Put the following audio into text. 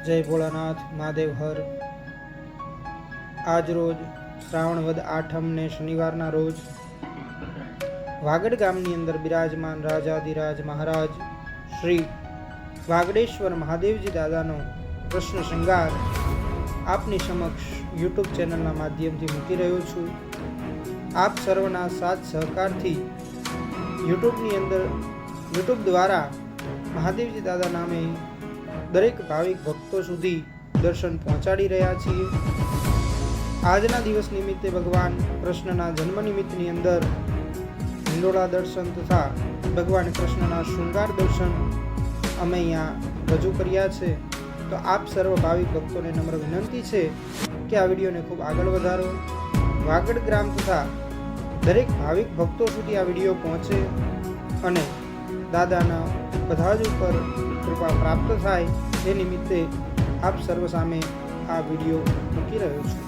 જય ભોળાનાથ મહાદેવ હર। આજ રોજ શ્રાવણ વદ આઠમ ને શનિવારના રોજ વાગડ ગામની અંદર બિરાજમાન રાજાધિરાજ મહારાજ શ્રી વાગડેશ્વર મહાદેવજી દાદાનો કૃષ્ણ શૃંગાર આપની સમક્ષ યુટ્યુબ ચેનલના માધ્યમથી મૂકી રહ્યો છું। આપ સર્વના સાથ સહકારથી યુટ્યુબ દ્વારા મહાદેવજી દાદા નામે દરેક ભાવિક ભક્તો સુધી દર્શન પહોંચાડી રહ્યા છીએ। આજના દિવસ નિમિત્તે ભગવાન કૃષ્ણના જન્મ નિમિત્તની અંદર હિંડોળા દર્શન તથા ભગવાન કૃષ્ણના શૃંગાર દર્શન અમે અહીંયા રજૂ કર્યા છે। તો આપ સર્વ ભાવિક ભક્તોને નમ્ર વિનંતી છે કે આ વિડીયોને ખૂબ આગળ વધારો, વાગડ ગ્રામ તથા દરેક ભાવિક ભક્તો સુધી આ વિડીયો પહોંચે અને દાદાના બધા જ ઉપર કૃપા પ્રાપ્ત થાય એ નિમિત્તે આપ સર્વ સામે આ વિડીયો મૂકી રહ્યો છું।